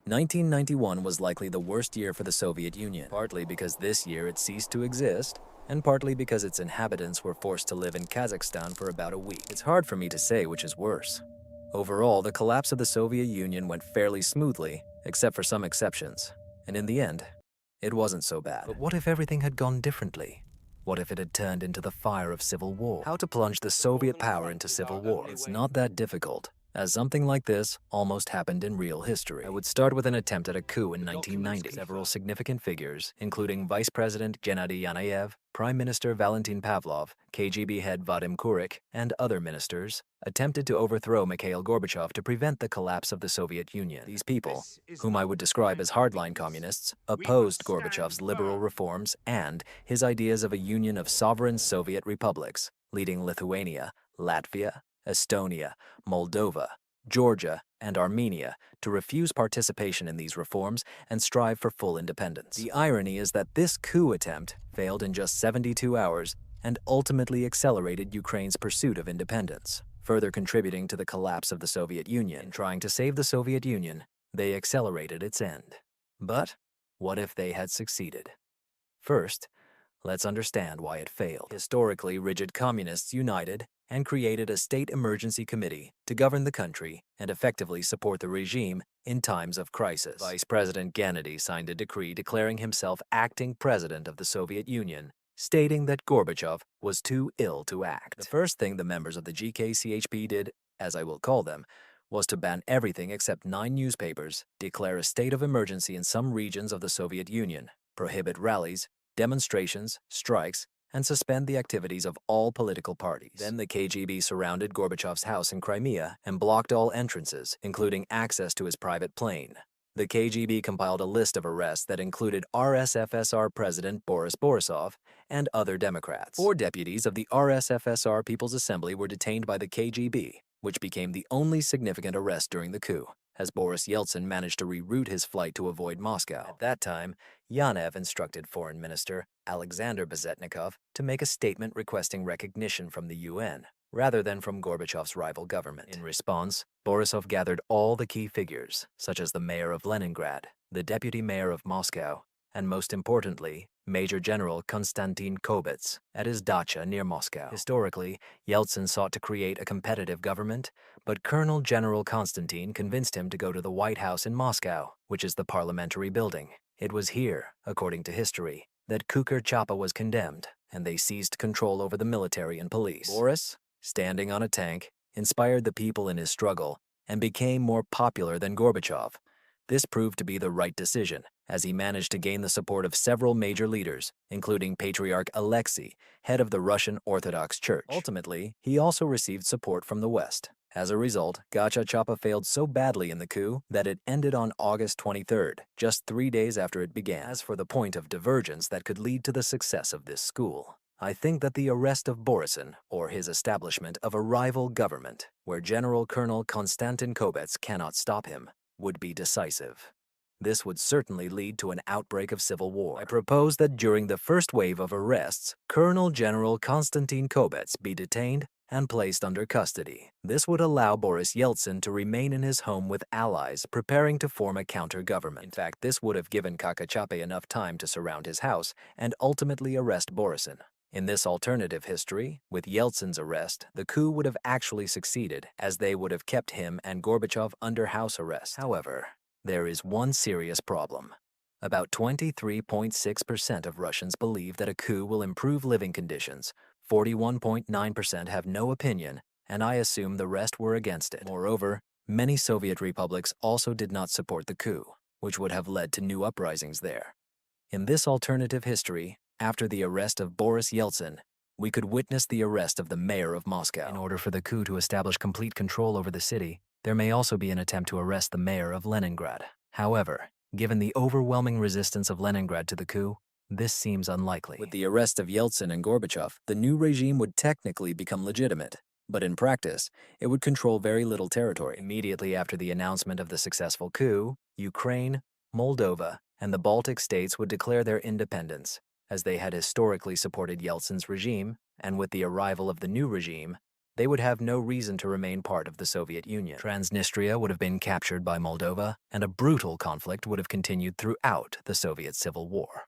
1991 was likely the worst year for the Soviet Union, partly because this year it ceased to exist, and partly because its inhabitants were forced to live in Kazakhstan for about a week. It's hard for me to say which is worse. Overall, the collapse of the Soviet Union went fairly smoothly, except for some exceptions, and in the end, it wasn't so bad. But what if everything had gone differently? What if it had turned into the fire of civil war? How to plunge the Soviet power into civil war? It's not that difficult, as something like this almost happened in real history. I would start with an attempt at a coup in 1990. Several significant figures, including Vice President Gennady Yanayev, Prime Minister Valentin Pavlov, KGB head Vadim Kurik, and other ministers, attempted to overthrow Mikhail Gorbachev to prevent the collapse of the Soviet Union. These people, whom I would describe as hardline communists, opposed Gorbachev's liberal reforms and his ideas of a union of sovereign Soviet republics, leading Lithuania, Latvia, Estonia, Moldova, Georgia, and Armenia to refuse participation in these reforms and strive for full independence. The irony is that this coup attempt failed in just 72 hours and ultimately accelerated Ukraine's pursuit of independence, further contributing to the collapse of the Soviet Union. In trying to save the Soviet Union, they accelerated its end. But what if they had succeeded? First, let's understand why it failed. Historically, rigid communists united and created a state emergency committee to govern the country and effectively support the regime in times of crisis. Vice President Gennady signed a decree declaring himself acting president of the Soviet Union, stating that Gorbachev was too ill to act. The first thing the members of the GKCHP did, as I will call them, was to ban everything except 9 newspapers, declare a state of emergency in some regions of the Soviet Union, prohibit rallies, demonstrations, strikes, and suspend the activities of all political parties. Then the KGB surrounded Gorbachev's house in Crimea and blocked all entrances, including access to his private plane. The KGB compiled a list of arrests that included RSFSR President Boris Borisov and other Democrats. 4 deputies of the RSFSR People's Assembly were detained by the KGB, which became the only significant arrest during the coup, as Boris Yeltsin managed to reroute his flight to avoid Moscow. At that time, Yanayev instructed Foreign Minister Alexander Bezetnikov to make a statement requesting recognition from the UN, rather than from Gorbachev's rival government. In response, Borisov gathered all the key figures, such as the mayor of Leningrad, the deputy mayor of Moscow, and most importantly, Major General Konstantin Kobets, at his dacha near Moscow. Historically, Yeltsin sought to create a competitive government, but Colonel General Konstantin convinced him to go to the White House in Moscow, which is the parliamentary building. It was here, according to history, that Kuker-Chapa was condemned, and they seized control over the military and police. Boris, standing on a tank, inspired the people in his struggle and became more popular than Gorbachev. This proved to be the right decision, as he managed to gain the support of several major leaders, including Patriarch Alexei, head of the Russian Orthodox Church. Ultimately, he also received support from the West. As a result, Gacha-Chapa failed so badly in the coup that it ended on August 23rd, just 3 days after it began. As for the point of divergence that could lead to the success of this school, I think that the arrest of Borisov, or his establishment of a rival government, where General Colonel Konstantin Kobets cannot stop him, would be decisive. This would certainly lead to an outbreak of civil war. I propose that during the first wave of arrests, Colonel General Konstantin Kobets be detained and placed under custody. This would allow Boris Yeltsin to remain in his home with allies preparing to form a counter-government. In fact, this would have given Kakachape enough time to surround his house and ultimately arrest Borisov. In this alternative history, with Yeltsin's arrest, the coup would have actually succeeded, as they would have kept him and Gorbachev under house arrest. However, there is one serious problem. About 23.6% of Russians believe that a coup will improve living conditions, 41.9% have no opinion, and I assume the rest were against it. Moreover, many Soviet republics also did not support the coup, which would have led to new uprisings there. In this alternative history, after the arrest of Boris Yeltsin, we could witness the arrest of the mayor of Moscow. In order for the coup to establish complete control over the city, there may also be an attempt to arrest the mayor of Leningrad. However, given the overwhelming resistance of Leningrad to the coup, this seems unlikely. With the arrest of Yeltsin and Gorbachev, the new regime would technically become legitimate, but in practice, it would control very little territory. Immediately after the announcement of the successful coup, Ukraine, Moldova, and the Baltic states would declare their independence, as they had historically supported Yeltsin's regime, and with the arrival of the new regime, they would have no reason to remain part of the Soviet Union. Transnistria would have been captured by Moldova, and a brutal conflict would have continued throughout the Soviet Civil War.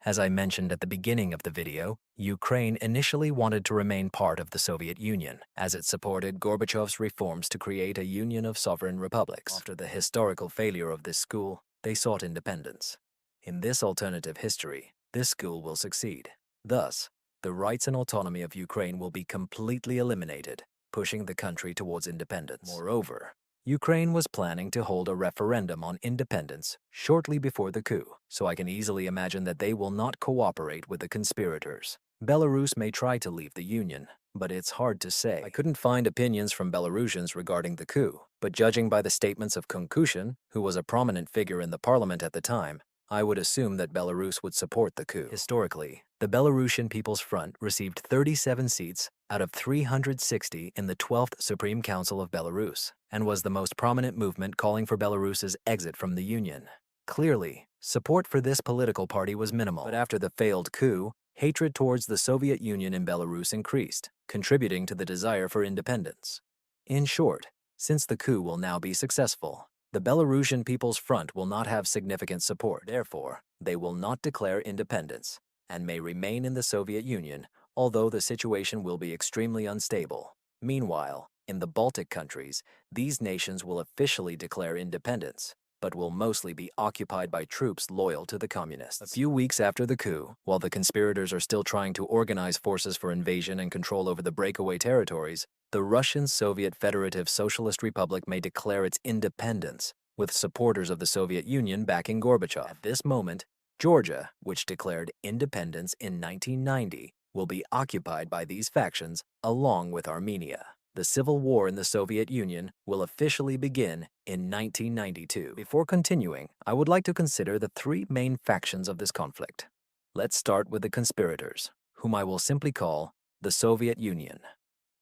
As I mentioned at the beginning of the video, Ukraine initially wanted to remain part of the Soviet Union, as it supported Gorbachev's reforms to create a union of sovereign republics. After the historical failure of this school, they sought independence. In this alternative history, this school will succeed. Thus, the rights and autonomy of Ukraine will be completely eliminated, pushing the country towards independence. Moreover, Ukraine was planning to hold a referendum on independence shortly before the coup, so I can easily imagine that they will not cooperate with the conspirators. Belarus may try to leave the Union, but it's hard to say. I couldn't find opinions from Belarusians regarding the coup, but judging by the statements of Kunkushin, who was a prominent figure in the parliament at the time, I would assume that Belarus would support the coup. Historically, the Belarusian People's Front received 37 seats out of 360 in the 12th Supreme Council of Belarus, and was the most prominent movement calling for Belarus's exit from the Union. Clearly, support for this political party was minimal, but after the failed coup, hatred towards the Soviet Union in Belarus increased, contributing to the desire for independence. In short, since the coup will now be successful, the Belarusian People's Front will not have significant support. Therefore, they will not declare independence and may remain in the Soviet Union, although the situation will be extremely unstable. Meanwhile, in the Baltic countries, these nations will officially declare independence, but will mostly be occupied by troops loyal to the communists. A few weeks after the coup, while the conspirators are still trying to organize forces for invasion and control over the breakaway territories, the Russian Soviet Federative Socialist Republic may declare its independence, with supporters of the Soviet Union backing Gorbachev. At this moment, Georgia, which declared independence in 1990, will be occupied by these factions along with Armenia. The civil war in the Soviet Union will officially begin in 1992. Before continuing, I would like to consider the three main factions of this conflict. Let's start with the conspirators, whom I will simply call the Soviet Union.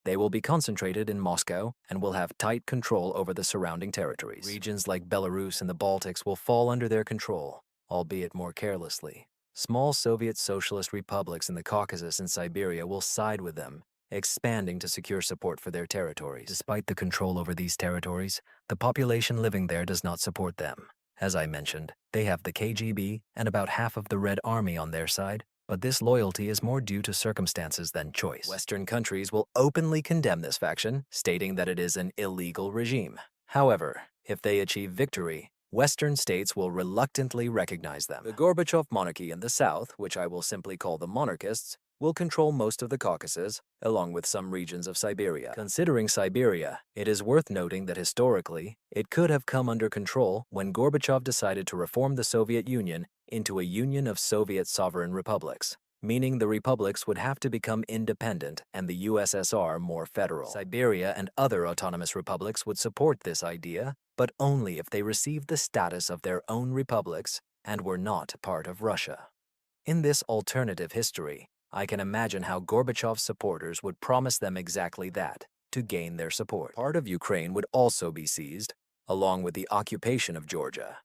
They will be concentrated in Moscow and will have tight control over the surrounding territories. Regions like Belarus and the Baltics will fall under their control, albeit more carelessly. Small Soviet socialist republics in the Caucasus and Siberia will side with them, expanding to secure support for their territories. Despite the control over these territories, the population living there does not support them. As I mentioned, they have the KGB and about half of the Red Army on their side, but this loyalty is more due to circumstances than choice. Western countries will openly condemn this faction, stating that it is an illegal regime. However, if they achieve victory, Western states will reluctantly recognize them. The Gorbachev monarchy in the south, which I will simply call the monarchists, will control most of the Caucasus, along with some regions of Siberia. Considering Siberia, it is worth noting that historically, it could have come under control when Gorbachev decided to reform the Soviet Union into a union of Soviet sovereign republics, meaning the republics would have to become independent and the USSR more federal. Siberia and other autonomous republics would support this idea, but only if they received the status of their own republics and were not part of Russia. In this alternative history, I can imagine how Gorbachev's supporters would promise them exactly that, to gain their support. Part of Ukraine would also be seized, along with the occupation of Georgia.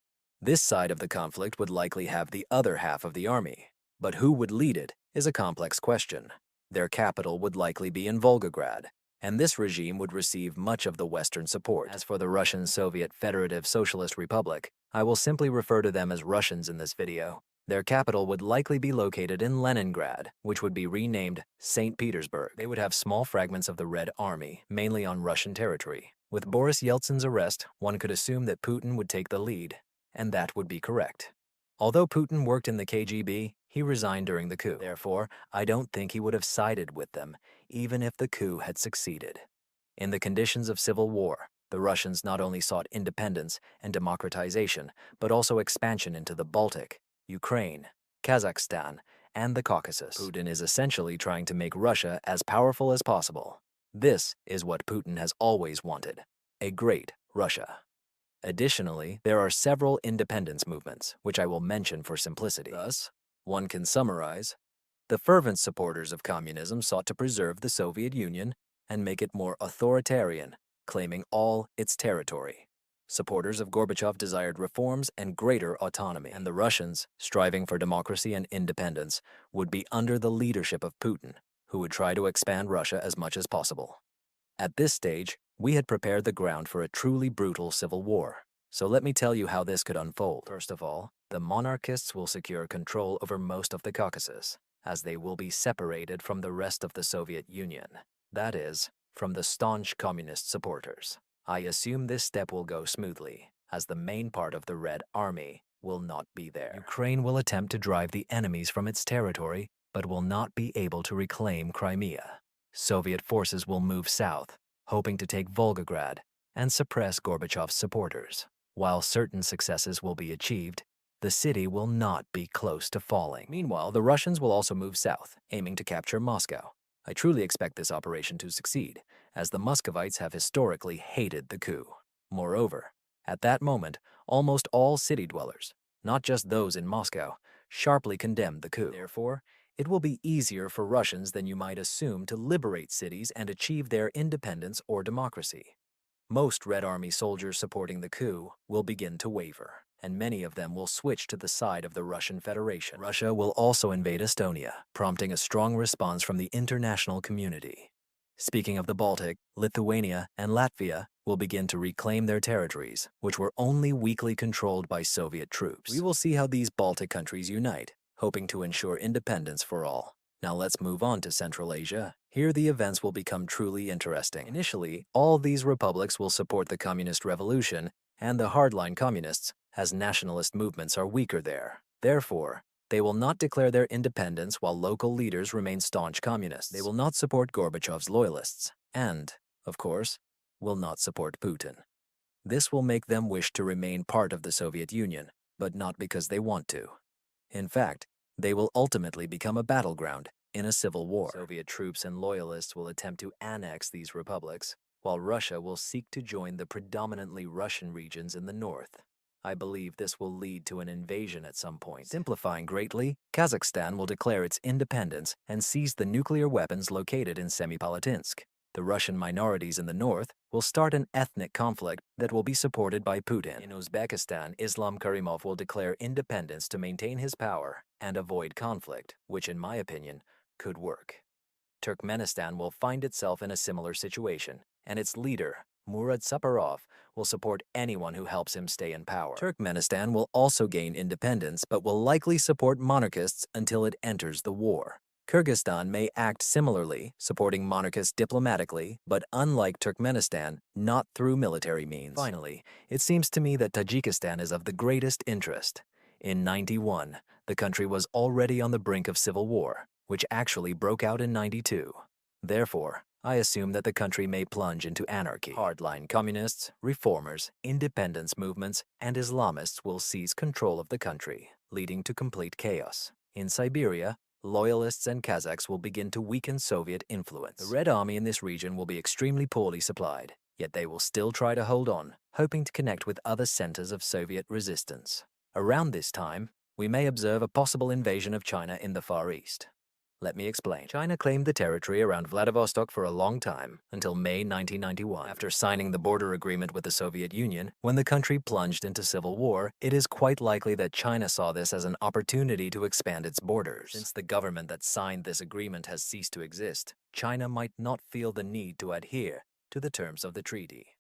This side of the conflict would likely have the other half of the army, but who would lead it is a complex question. Their capital would likely be in Volgograd, and this regime would receive much of the Western support. As for the Russian Soviet Federative Socialist Republic, I will simply refer to them as Russians in this video. Their capital would likely be located in Leningrad, which would be renamed St. Petersburg. They would have small fragments of the Red Army, mainly on Russian territory. With Boris Yeltsin's arrest, one could assume that Putin would take the lead, and that would be correct. Although Putin worked in the KGB, he resigned during the coup. Therefore, I don't think he would have sided with them, even if the coup had succeeded. In the conditions of civil war, the Russians not only sought independence and democratization, but also expansion into the Baltic, Ukraine, Kazakhstan, and the Caucasus. Putin is essentially trying to make Russia as powerful as possible. This is what Putin has always wanted, a great Russia. Additionally, there are several independence movements, which I will mention for simplicity. Thus, one can summarize, the fervent supporters of communism sought to preserve the Soviet Union and make it more authoritarian, claiming all its territory. Supporters of Gorbachev desired reforms and greater autonomy, and the Russians, striving for democracy and independence, would be under the leadership of Putin, who would try to expand Russia as much as possible. At this stage, we had prepared the ground for a truly brutal civil war. So let me tell you how this could unfold. First of all, the monarchists will secure control over most of the Caucasus, as they will be separated from the rest of the Soviet Union. That is, from the staunch communist supporters. I assume this step will go smoothly, as the main part of the Red Army will not be there. Ukraine will attempt to drive the enemies from its territory, but will not be able to reclaim Crimea. Soviet forces will move south, hoping to take Volgograd and suppress Gorbachev's supporters. While certain successes will be achieved, the city will not be close to falling. Meanwhile, the Russians will also move south, aiming to capture Moscow. I truly expect this operation to succeed, as the Muscovites have historically hated the coup. Moreover, at that moment, almost all city dwellers, not just those in Moscow, sharply condemned the coup. Therefore, it will be easier for Russians than you might assume to liberate cities and achieve their independence or democracy. Most Red Army soldiers supporting the coup will begin to waver, and many of them will switch to the side of the Russian Federation. Russia will also invade Estonia, prompting a strong response from the international community. Speaking of the Baltic, Lithuania and Latvia will begin to reclaim their territories, which were only weakly controlled by Soviet troops. We will see how these Baltic countries unite, hoping to ensure independence for all. Now let's move on to Central Asia. Here the events will become truly interesting. Initially, all these republics will support the communist revolution and the hardline communists, as nationalist movements are weaker there. Therefore, they will not declare their independence while local leaders remain staunch communists. They will not support Gorbachev's loyalists and, of course, will not support Putin. This will make them wish to remain part of the Soviet Union, but not because they want to. In fact, they will ultimately become a battleground in a civil war. Soviet troops and loyalists will attempt to annex these republics, while Russia will seek to join the predominantly Russian regions in the north. I believe this will lead to an invasion at some point. Simplifying greatly, Kazakhstan will declare its independence and seize the nuclear weapons located in Semipalatinsk. The Russian minorities in the north will start an ethnic conflict that will be supported by Putin. In Uzbekistan, Islam Karimov will declare independence to maintain his power and avoid conflict, which in my opinion could work. Turkmenistan will find itself in a similar situation, and its leader, Murad Saparov, will support anyone who helps him stay in power. Turkmenistan will also gain independence, but will likely support monarchists until it enters the war. Kyrgyzstan may act similarly, supporting monarchists diplomatically, but unlike Turkmenistan, not through military means. Finally, it seems to me that Tajikistan is of the greatest interest. In '91, the country was already on the brink of civil war, which actually broke out in '92. Therefore, I assume that the country may plunge into anarchy. Hardline communists, reformers, independence movements, and Islamists will seize control of the country, leading to complete chaos. In Siberia, loyalists and Kazakhs will begin to weaken Soviet influence. The Red Army in this region will be extremely poorly supplied, yet they will still try to hold on, hoping to connect with other centers of Soviet resistance. Around this time, we may observe a possible invasion of China in the Far East. Let me explain. China claimed the territory around Vladivostok for a long time, until May 1991. After signing the border agreement with the Soviet Union, when the country plunged into civil war, it is quite likely that China saw this as an opportunity to expand its borders. Since the government that signed this agreement has ceased to exist, China might not feel the need to adhere to the terms of the treaty.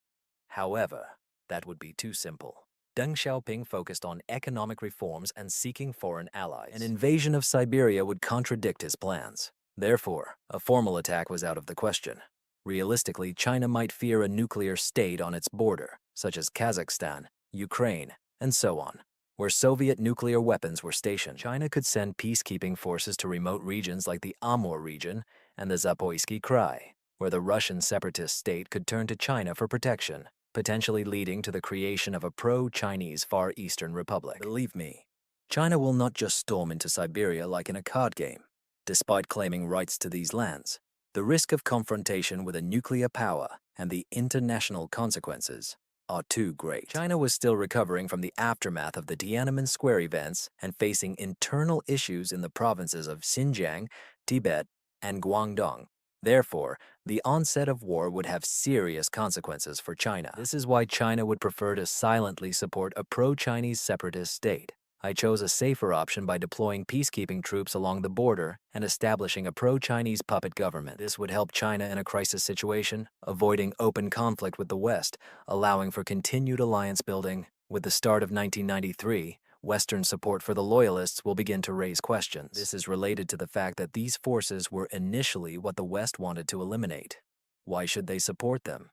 However, that would be too simple. Deng Xiaoping focused on economic reforms and seeking foreign allies. An invasion of Siberia would contradict his plans. Therefore, a formal attack was out of the question. Realistically, China might fear a nuclear state on its border, such as Kazakhstan, Ukraine, and so on, where Soviet nuclear weapons were stationed. China could send peacekeeping forces to remote regions like the Amur region and the Zaporizhzhia Krai, where the Russian separatist state could turn to China for protection, potentially leading to the creation of a pro-Chinese Far Eastern Republic. Believe me, China will not just storm into Siberia like in a card game. Despite claiming rights to these lands, the risk of confrontation with a nuclear power and the international consequences are too great. China was still recovering from the aftermath of the Tiananmen Square events and facing internal issues in the provinces of Xinjiang, Tibet, and Guangdong. Therefore, the onset of war would have serious consequences for China. This is why China would prefer to silently support a pro-Chinese separatist state, I chose a safer option by deploying peacekeeping troops along the border and establishing a pro-Chinese puppet government. This would help China in a crisis situation, avoiding open conflict with the West, allowing for continued alliance building. With the start of 1993, Western support for the Loyalists will begin to raise questions. This is related to the fact that these forces were initially what the West wanted to eliminate. Why should they support them?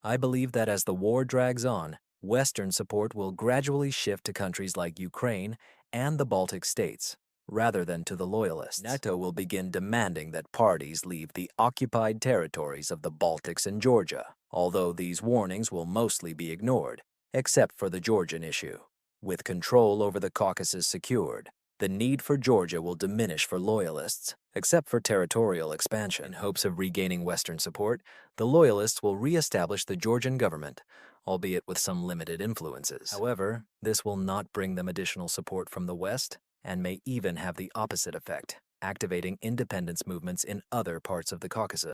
I believe that as the war drags on, Western support will gradually shift to countries like Ukraine and the Baltic states, rather than to the Loyalists. NATO will begin demanding that parties leave the occupied territories of the Baltics and Georgia, although these warnings will mostly be ignored, except for the Georgian issue. With control over the Caucasus secured, the need for Georgia will diminish for Loyalists, except for territorial expansion. In hopes of regaining Western support, the Loyalists will re-establish the Georgian government, albeit with some limited influences. However, this will not bring them additional support from the West and may even have the opposite effect, activating independence movements in other parts of the Caucasus.